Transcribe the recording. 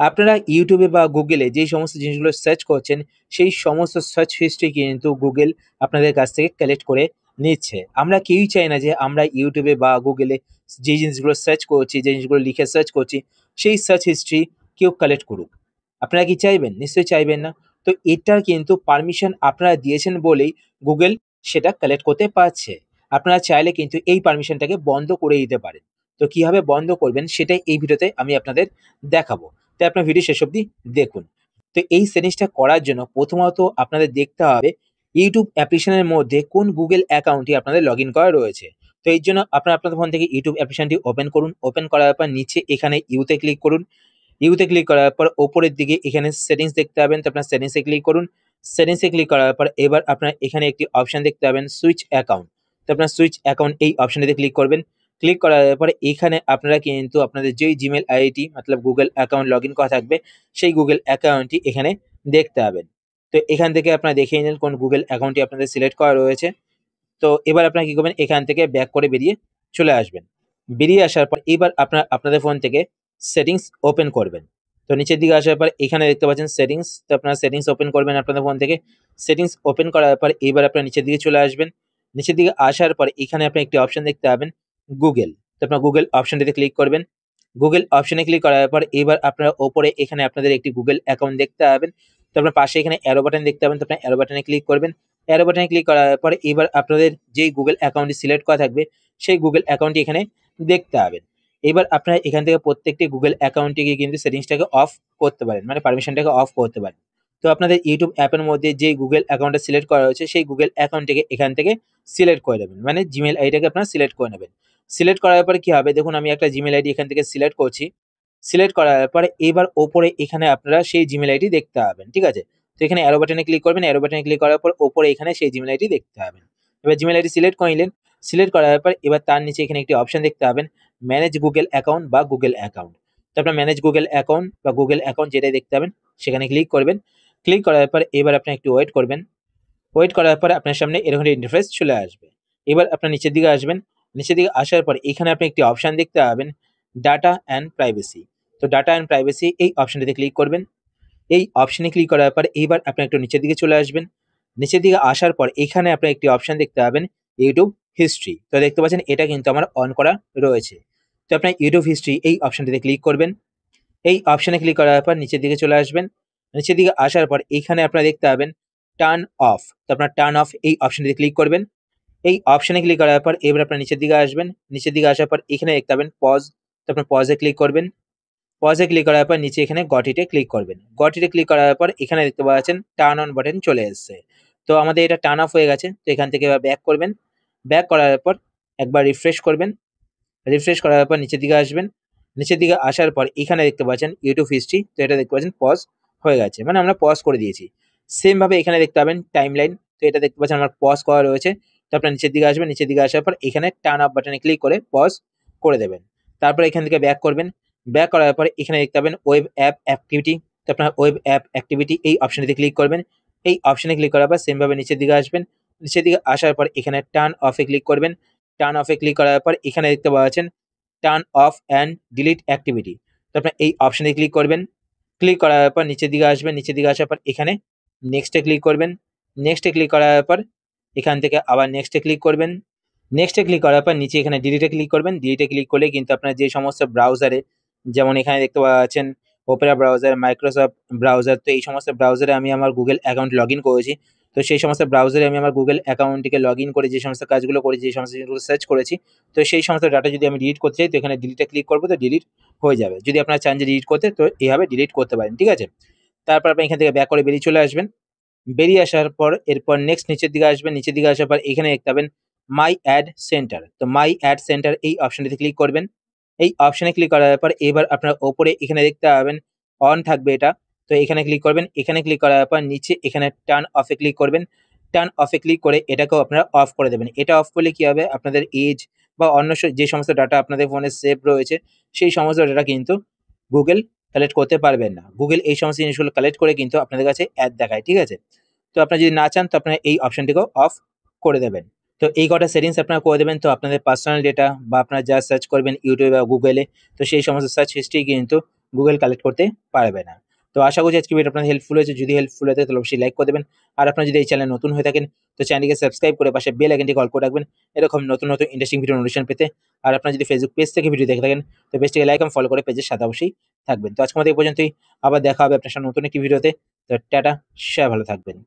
আপনারা ইউটিউবে বা গুগলে যেই সমস্ত জিনিসগুলো সার্চ করছেন, সেই সমস্ত সার্চ হিস্ট্রি কিন্তু গুগল আপনাদের কাছ থেকে কালেক্ট করে নিচ্ছে। আমরা কেউই চাই না যে আমরা ইউটিউবে বা গুগলে যে জিনিসগুলো সার্চ করছি, যে জিনিসগুলো লিখে সার্চ করছি, সেই সার্চ হিস্ট্রি কেউ কালেক্ট করুক। আপনারা কি চাইবেন? নিশ্চয়ই চাইবেন না। তো এটার কিন্তু পারমিশন আপনারা দিয়েছেন বলেই গুগল সেটা কালেক্ট করতে পারছে। আপনারা চাইলে কিন্তু এই পারমিশনটাকে বন্ধ করে দিতে পারেন। তো কিভাবে বন্ধ করবেন সেটাই এই ভিডিওতে আমি আপনাদের দেখাবো। তাই আপনার ভিডিও শেষ অবধি দেখুন। তো এই সেটিংসটা করার জন্য প্রথমত আপনাদের দেখতে হবে ইউটিউব অ্যাপ্লিকেশনের মধ্যে কোন গুগল অ্যাকাউন্টটি আপনাদের লগইন করা রয়েছে। তো এর জন্য আপনারা আপনাদের ফোন থেকে ইউটিউব অ্যাপ্লিকেশনটি ওপেন করুন। ওপেন করার পর নিচে এখানে ইউতে ক্লিক করুন। ইউতে ক্লিক করার পর ওপরের দিকে এখানে সেটিংস দেখতে পাবেন। তো আপনার সেটিংসে ক্লিক করুন। সেটিংসে ক্লিক করার পর এবার আপনার এখানে একটি অপশন দেখতে পাবেন সুইচ অ্যাকাউন্ট। তো আপনার সুইচ অ্যাকাউন্ট এই অপশনটিতে ক্লিক করবেন। ক্লিক করার পরে এখানে আপনারা কিন্তু আপনাদের যেই জিমেল আইডি মতলব গুগল অ্যাকাউন্ট লগইন করা থাকবে সেই গুগল অ্যাকাউন্টটি এখানে দেখতে পাবেন। তো এখান থেকে আপনারা দেখে নিন কোন গুগল অ্যাকাউন্টটি আপনাদের সিলেক্ট করা রয়েছে। তো এবার আপনারা কি করবেন, এখান থেকে ব্যাক করে বেরিয়ে চলে আসবেন। বেরিয়ে আসার পর এবার আপনারা আপনাদের ফোন থেকে সেটিংস ওপেন করবেন। তো নিচের দিকে আসার পর এখানে দেখতে পাচ্ছেন সেটিংস। তো আপনারা সেটিংস ওপেন করবেন আপনাদের ফোন থেকে। সেটিংস ওপেন করার পর এবার আপনারা নিচের দিকে চলে আসবেন। নিচের দিকে আসার পর এখানে আপনি একটি অপশন দেখতে পাবেন গুগল। তো আপনার গুগল অপশনটিতে ক্লিক করবেন। গুগল অপশনে ক্লিক করার পর এবার আপনারা ওপরে এখানে আপনাদের একটি গুগল অ্যাকাউন্ট দেখতে পাবেন। তো আপনার পাশে এখানে অ্যারো বাটন দেখতে পাবেন। তো আপনার অ্যারো বাটনে ক্লিক করবেন। অ্যারো বাটনে ক্লিক করার পর এবার আপনাদের যেই গুগল অ্যাকাউন্টটি সিলেক্ট করা থাকবে সেই গুগল অ্যাকাউন্টটি এখানে দেখতে পাবেন। এবার আপনারা এখান থেকে প্রত্যেকটি গুগল অ্যাকাউন্টে কিন্তু সেটিংসটাকে অফ করতে পারেন, মানে পারমিশনটাকে অফ করতে পারেন। তো আপনাদের ইউটিউব অ্যাপের মধ্যে যে গুগল অ্যাকাউন্টটা সিলেক্ট করা হয়েছে সেই গুগল অ্যাকাউন্টটিকে এখান থেকে সিলেক্ট করে নেবেন, মানে জিমেল আইডিটাকে আপনারা সিলেক্ট করে নেবেন। সিলেক্ট করার পরে কি হবে দেখুন, আমি একটা জিমেল আইডি এখান থেকে সিলেক্ট করছি। সিলেক্ট করার পরে এবার ওপরে এখানে আপনারা সেই জিমেল আইডি দেখতে পাবেন, ঠিক আছে? তো এখানে অ্যারো বাটনে ক্লিক করবেন। অ্যারো বাটনে ক্লিক করার পর ওপরে এখানে সেই জিমেল আইডি দেখতে পাবেন। এবার জিমেল আইডি সিলেক্ট করে নিলেন। সিলেক্ট করার পর এবার তার নিচে এখানে একটি অপশন দেখতে পাবেন ম্যানেজ গুগল অ্যাকাউন্ট বা গুগল অ্যাকাউন্ট। তো আপনার ম্যানেজ গুগল অ্যাকাউন্ট বা গুগল অ্যাকাউন্ট যেটাই দেখতে পাবেন সেখানে ক্লিক করবেন। ক্লিক করার পর এবার আপনি একটু ওয়েট করবেন। ওয়েট করার পরে আপনার সামনে এরকম একটা ইন্টারফেস চলে আসবে। এবার আপনার নিচের দিকে আসবেন। নিচের দিকে আসার পর এখানে আপনি একটি অপশন দেখতে পাবেন ডাটা অ্যান্ড প্রাইভেসি। তো ডাটা অ্যান্ড প্রাইভেসি এই অপশনটিতে ক্লিক করবেন। এই অপশনে ক্লিক করার পর এইবার আপনি একটু নিচের দিকে চলে আসবেন। নিচের দিকে আসার পর এখানে আপনি একটি অপশন দেখতে পাবেন ইউটিউব হিস্ট্রি। তো দেখতে পাচ্ছেন এটা কিন্তু আমার অন করা রয়েছে। তো আপনার ইউটিউব হিস্ট্রি এই অপশনটিতে ক্লিক করবেন। এই অপশনে ক্লিক করার পর নিচের দিকে চলে আসবেন। নিচের দিকে আসার পর এখানে আপনারা দেখতে পাবেন টার্ন অফ। তো আপনার টার্ন অফ এই অপশনটিতে ক্লিক করবেন। এই অপশনে ক্লিক করার পর এবার আপনার নিচের দিকে আসবেন। নিচের দিকে আসার পর এখানে দেখতে পাবেন পজ। তো আপনার পজে ক্লিক করবেন। পজে ক্লিক করার পর নিচে এখানে গট ইটে ক্লিক করবেন। গট ইটে ক্লিক করার পর এখানে দেখতে পাচ্ছেন টার্ন অন বাটন চলে এসেছে। তো আমাদের এটা টার্ন অফ হয়ে গেছে। তো এখান থেকে এবার ব্যাক করবেন। ব্যাক করার পর একবার রিফ্রেশ করবেন। রিফ্রেশ করার পর নিচের দিকে আসবেন। নিচের দিকে আসার পর এখানে দেখতে পাচ্ছেন ইউটিউব হিস্ট্রি। তো এটা দেখতে পাচ্ছেন পজ হয়ে গেছে, মানে আমরা পজ করে দিয়েছি। সেম ভাবে এখানে দেখতে পাবেন টাইমলাইন। তো এটা দেখতে পাচ্ছেন আমার পজ করা রয়েছে। তো আপনার নিচের দিকে আসবেন। নিচের দিকে আসার পর এখানে টার্ন অফ বাটনে ক্লিক করে পজ করে দেবেন। তারপর এখান থেকে ব্যাক করবেন। ব্যাক করার পরে এখানে দেখতে পাবেন ওয়েব অ্যাপ অ্যাক্টিভিটি। তো আপনার ওয়েব অ্যাপ অ্যাক্টিভিটি এই অপশনটিতে ক্লিক করবেন। এই অপশনে ক্লিক করার পর সেম ভাবে নিচের দিকে আসবেন। নিচের দিকে আসার পর এখানে টার্ন অফে ক্লিক করবেন। টার্ন অফে ক্লিক করার পর এখানে দেখতে পাচ্ছেন turn off and delete activity. তো আপনার এই অপশনে ক্লিক করবেন। ক্লিক করার পর নিচের দিকে আসবেন। নিচের দিকে আসার পর এখানে নেক্সটে ক্লিক করবেন। নেক্সটে ক্লিক করার পর এখান থেকে আবার নেক্সটে ক্লিক করবেন। নেক্সটে ক্লিক করার পর নিচে এখানে ডিলিটে ক্লিক করবেন। ডিলিটে ক্লিক করলে কিন্তু আপনার যে সমস্ত ব্রাউজারে, যেমন এখানে দেখতে পাচ্ছেন ওপেরা ব্রাউজার, মাইক্রোসফট ব্রাউজার, তো এই সমস্ত ব্রাউজারে আমি আমার গুগল অ্যাকাউন্ট লগ ইন করেছি। তো সেই সমস্ত ব্রাউজারে আমি আমার গুগল অ্যাকাউন্টটিকে লগ ইন করে যে সমস্ত কাজগুলো করেছি, যে সমস্ত জিনিসগুলো সার্চ করেছি, তো সেই সমস্ত ডাটা যদি আমি ডিলিট করতে চাই তো এখানে ডিলিটে ক্লিক করবো, তো ডিলিট হয়ে যাবে। যদি আপনারা চান যে ডিলিট করতে তো এইভাবে ডিলিট করতে পারেন, ঠিক আছে? তারপর আপনি এখান থেকে ব্যাক করে বেরিয়ে চলে আসবেন। বেরিয়ে আসার পর এরপর নেক্সট নিচের দিকে আসবেন। নিচের দিকে আসার পর এখানে দেখতে পাবেন মাই অ্যাড সেন্টার। তো মাই অ্যাড সেন্টার এই অপশনটিতে ক্লিক করবেন। এই অপশনে ক্লিক করার পর এবার আপনার ওপরে এখানে দেখতে পাবেন অন থাকবে এটা। তো এখানে ক্লিক করবেন। এখানে ক্লিক করার পর নিচে এখানে টার্ন অফে ক্লিক করবেন। টার্ন অফে ক্লিক করে এটাকেও আপনারা অফ করে দেবেন। এটা অফ করলে কি হবে, আপনাদের এজ বা অন্য যে সমস্ত ডাটা আপনাদের ফোনে সেভ রয়েছে সেই সমস্ত ডাটা কিন্তু গুগল কালেক্ট করতে পারবেন না। গুগল এই সমস্ত জিনিসগুলো কালেক্ট করে কিন্তু আপনাদের কাছে অ্যাড দেখায়, ঠিক আছে? তো আপনারা যদি না চান তো আপনারা এই অপশনটিকেও অফ করে দেবেন। তো এই কটা সেটিংস আপনারা করে দেবেন। তো আপনাদের পার্সোনাল ডেটা বা আপনারা যা সার্চ করবেন ইউটিউবে বা গুগলে, তো সেই সমস্ত সার্চ হিস্ট্রি কিন্তু গুগল কালেক্ট করতে পারবে না। তো আশা করছি আজকে ভিডিও আপনাদের হেল্পফুল হয়েছে। যদি হেল্পফুল হয়ে থাকে তাহলে অবশ্যই লাইক করে দেবেন। আর আপনারা যদি এই চ্যানেলে নতুন হয়ে থাকেন তো চ্যানেলটিকে সাবস্ক্রাইব করে পাশে বেল আইকনটি অল করে রাখবেন এরকম নতুন নতুন ইন্টারেস্টিং ভিডিও নোটিফিকেশন পেতে। আর আপনারা যদি ফেসবুক পেজ থেকে ভিডিও দেখে থাকেন তো পেজটিকে লাইক এবং ফলো করে পেজের সাথে অবশ্যই থাকবেন। তো আজকের মতো এই পর্যন্তই। আবার দেখা হবে আপনার সাথে নতুন একটি ভিডিওতে। তো টাটা, সবাই ভালো থাকবেন।